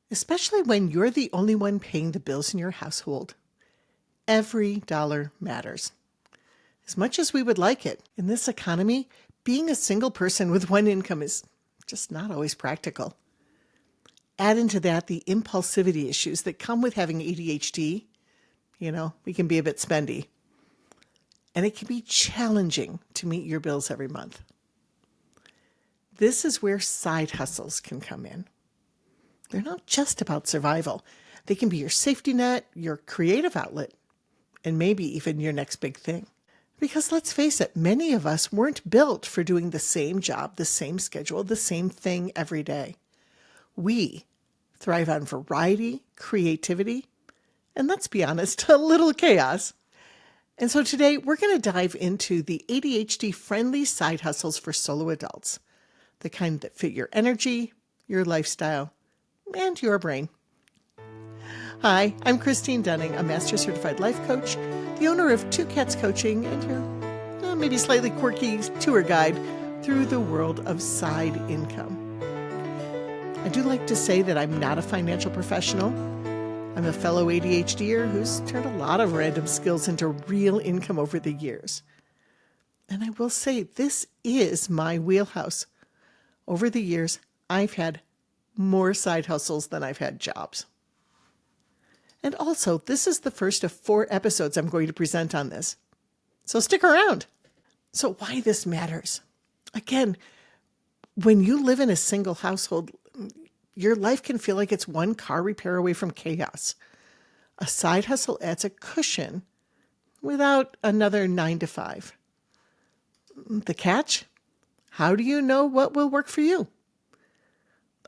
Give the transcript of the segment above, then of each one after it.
especially when you're the only one paying the bills in your household. Every dollar matters. As much as we would like it, in this economy, being a single person with one income is just not always practical. Add into that the impulsivity issues that come with having ADHD. We can be a bit spendy. And it can be challenging to meet your bills every month. This is where side hustles can come in. They're not just about survival. They can be your safety net, your creative outlet, and maybe even your next big thing. Because let's face it, many of us weren't built for doing the same job, the same schedule, the same thing every day. We thrive on variety, creativity, and let's be honest, a little chaos. And so today we're going to dive into the ADHD-friendly side hustles for solo adults, the kind that fit your energy, your lifestyle, and your brain. Hi, I'm Christine Dunning, a Master Certified Life Coach, the owner of Two Cats Coaching, and your maybe slightly quirky tour guide through the world of side income. I do like to say that I'm not a financial professional. I'm a fellow ADHDer who's turned a lot of random skills into real income over the years. And I will say this is my wheelhouse. Over the years, I've had more side hustles than I've had jobs. And also, this is the first of 4 episodes I'm going to present on this. So stick around. So why this matters? Again, when you live in a single household, your life can feel like it's one car repair away from chaos. A side hustle adds a cushion without another 9 to 5. The catch? How do you know what will work for you?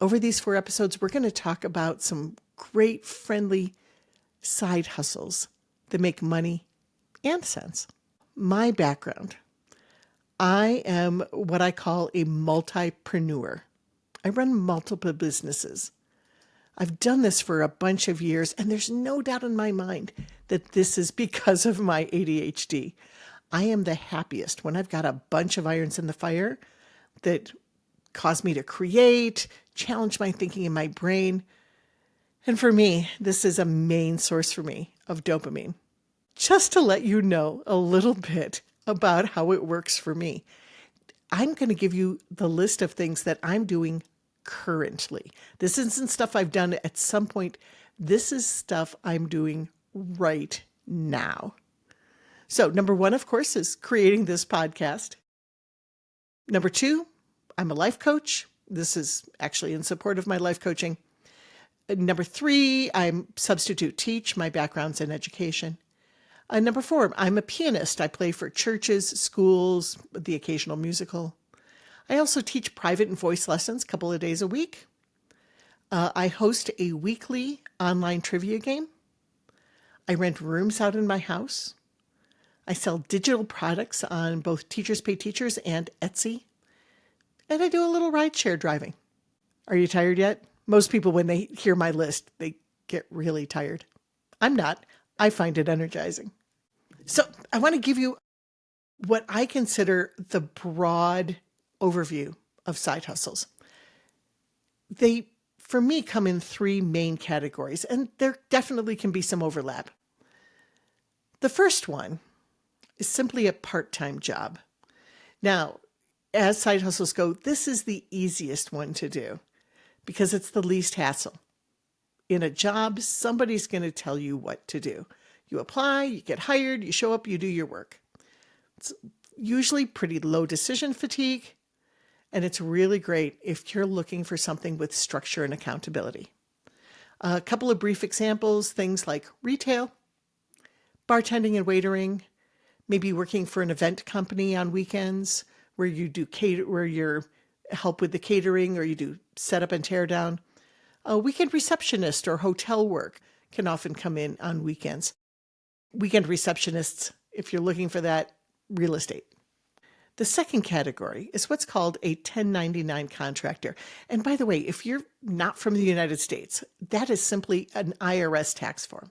Over these 4 episodes, we're going to talk about some great friendly side hustles that make money and sense. My background, I am what I call a multi-preneur. I run multiple businesses. I've done this for a bunch of years, and there's no doubt in my mind that this is because of my ADHD. I am the happiest when I've got a bunch of irons in the fire that cause me to create, challenge my thinking and my brain. And for me, this is a main source for me of dopamine. Just to let you know a little bit about how it works for me, I'm going to give you the list of things that I'm doing currently. This isn't stuff I've done at some point. This is stuff I'm doing right now. So number 1, of course, is creating this podcast. Number 2, I'm a life coach. This is actually in support of my life coaching. Number 3, I'm substitute teach. My background's in education. Number 4, I'm a pianist. I play for churches, schools, the occasional musical. I also teach private and voice lessons a couple of days a week. I host a weekly online trivia game. I rent rooms out in my house. I sell digital products on both Teachers Pay Teachers and Etsy. And I do a little rideshare driving. Are you tired yet? Most people, when they hear my list, they get really tired. I'm not. I find it energizing. So I want to give you what I consider the broad overview of side hustles. They, for me, come in 3 main categories, and there definitely can be some overlap. The first one is simply a part-time job. Now, as side hustles go, this is the easiest one to do because it's the least hassle. In a job, somebody's going to tell you what to do. You apply, you get hired, you show up, you do your work. It's usually pretty low decision fatigue, and it's really great if you're looking for something with structure and accountability. A couple of brief examples, things like retail, bartending and waitering, maybe working for an event company on weekends where you do where you're help with the catering or you do setup and tear down. A weekend receptionist or hotel work can often come in on weekends. Weekend receptionists, if you're looking for that, real estate. The second category is what's called a 1099 contractor. And by the way, if you're not from the United States, that is simply an IRS tax form.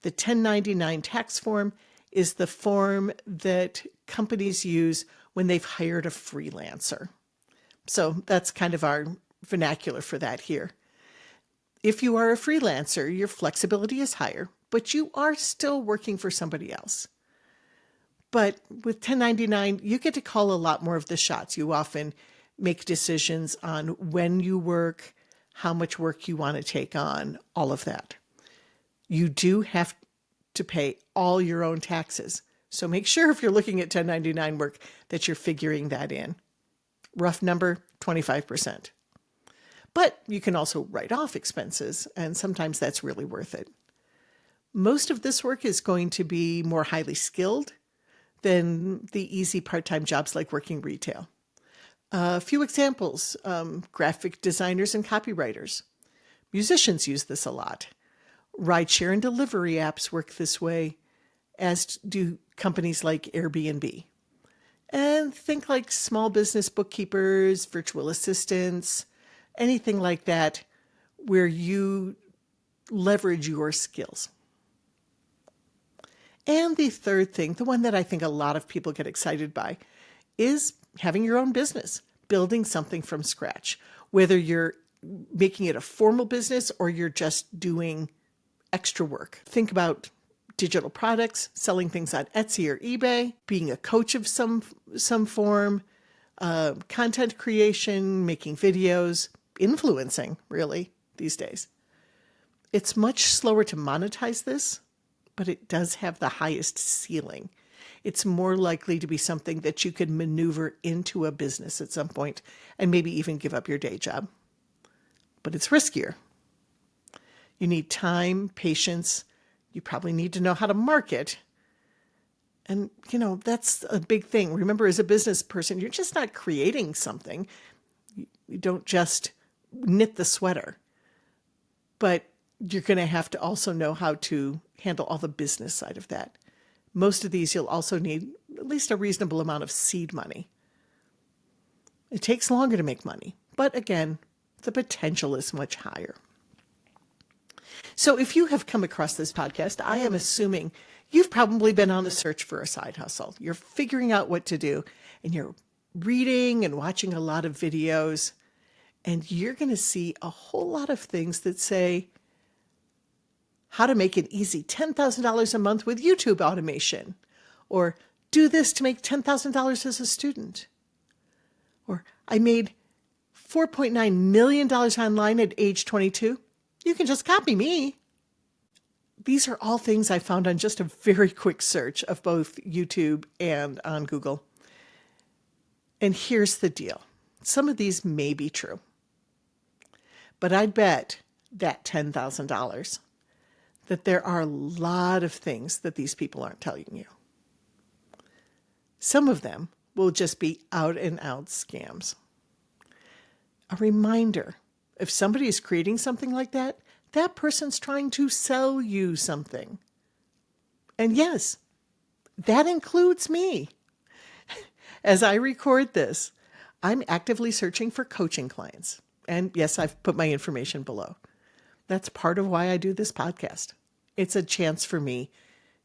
The 1099 tax form is the form that companies use when they've hired a freelancer. So that's kind of our vernacular for that here. If you are a freelancer, your flexibility is higher, but you are still working for somebody else. But with 1099, you get to call a lot more of the shots. You often make decisions on when you work, how much work you want to take on, all of that. You do have to pay all your own taxes. So make sure if you're looking at 1099 work that you're figuring that in. Rough number, 25%. But you can also write off expenses, and sometimes that's really worth it. Most of this work is going to be more highly skilled than the easy part-time jobs like working retail. A few examples, graphic designers and copywriters. Musicians use this a lot. Rideshare and delivery apps work this way, as do companies like Airbnb. And think like small business bookkeepers, virtual assistants, anything like that where you leverage your skills. And the third thing, the one that I think a lot of people get excited by, is having your own business, building something from scratch, whether you're making it a formal business or you're just doing extra work. Think about digital products, selling things on Etsy or eBay, being a coach of some form, content creation, making videos, influencing, really, these days. It's much slower to monetize this, but it does have the highest ceiling. It's more likely to be something that you could maneuver into a business at some point and maybe even give up your day job. But it's riskier. You need time, patience. You probably need to know how to market. And, that's a big thing. Remember, as a business person, you're just not creating something. You don't just knit the sweater. But you're going to have to also know how to handle all the business side of that. Most of these, you'll also need at least a reasonable amount of seed money. It takes longer to make money, but again, the potential is much higher. So if you have come across this podcast, I am assuming you've probably been on the search for a side hustle. You're figuring out what to do, and you're reading and watching a lot of videos, and you're going to see a whole lot of things that say, how to make an easy $10,000 a month with YouTube automation, or do this to make $10,000 as a student, or I made $4.9 million online at age 22. You can just copy me. These are all things I found on just a very quick search of both YouTube and on Google. And here's the deal. Some of these may be true, but I'd bet that $10,000 that there are a lot of things that these people aren't telling you. Some of them will just be out and out scams. A reminder, if somebody is creating something like that, that person's trying to sell you something. And yes, that includes me. As I record this, I'm actively searching for coaching clients. And yes, I've put my information below. That's part of why I do this podcast. It's a chance for me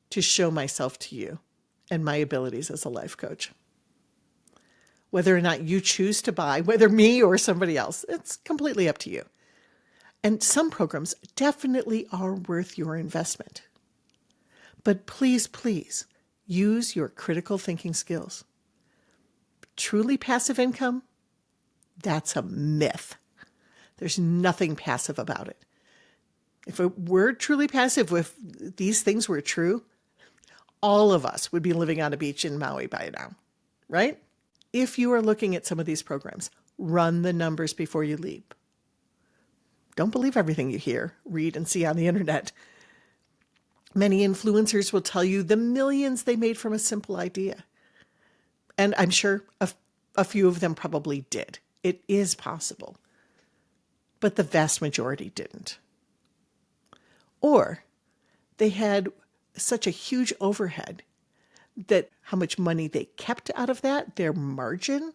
to show myself to you and my abilities as a life coach. Whether or not you choose to buy, whether me or somebody else, it's completely up to you. And some programs definitely are worth your investment. But please, please use your critical thinking skills. Truly passive income? That's a myth. There's nothing passive about it. If it were truly passive, if these things were true, all of us would be living on a beach in Maui by now, right? If you are looking at some of these programs, run the numbers before you leap. Don't believe everything you hear, read, and see on the internet. Many influencers will tell you the millions they made from a simple idea. And I'm sure a few of them probably did. It is possible. But the vast majority didn't. Or they had such a huge overhead that how much money they kept out of that, their margin,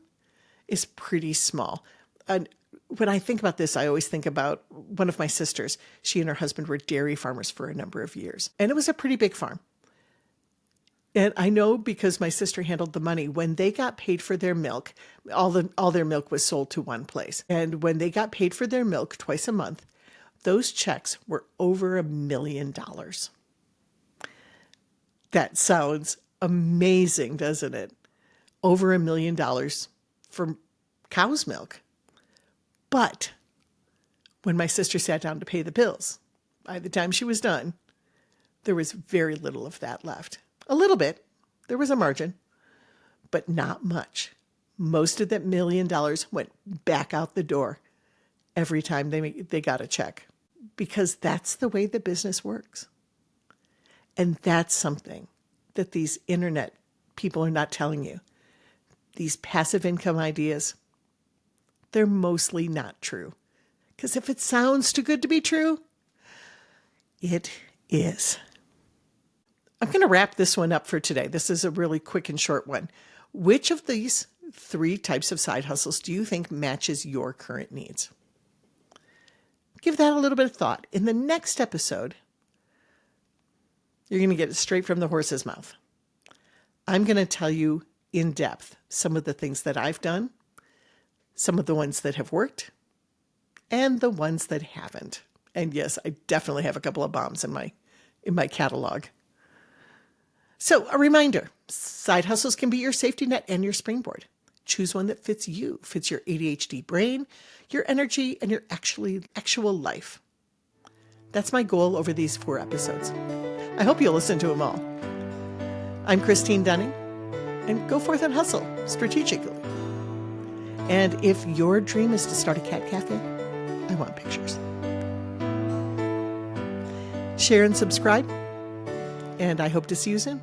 is pretty small. And when I think about this, I always think about one of my sisters. She and her husband were dairy farmers for a number of years. And it was a pretty big farm. And I know because my sister handled the money, when they got paid for their milk, all their milk was sold to one place. And when they got paid for their milk twice a month, those checks were over $1 million. That sounds amazing, doesn't it? Over $1 million for cow's milk. But when my sister sat down to pay the bills, by the time she was done, there was very little of that left. A little bit. There was a margin, but not much. Most of that $1 million went back out the door every time they got a check, because that's the way the business works. And that's something that these internet people are not telling you. These passive income ideas, they're mostly not true. Because if it sounds too good to be true, it is. I'm going to wrap this one up for today. This is a really quick and short one. Which of these 3 types of side hustles do you think matches your current needs? Give that a little bit of thought. In the next episode, you're going to get it straight from the horse's mouth. I'm going to tell you in depth some of the things that I've done, some of the ones that have worked, and the ones that haven't. And yes, I definitely have a couple of bombs in my catalog. So a reminder, side hustles can be your safety net and your springboard. Choose one that fits you, fits your ADHD brain, your energy, and your actual life. That's my goal over these 4 episodes. I hope you'll listen to them all. I'm Christine Dunning, and go forth and hustle strategically. And if your dream is to start a cat cafe, I want pictures. Share and subscribe, and I hope to see you soon.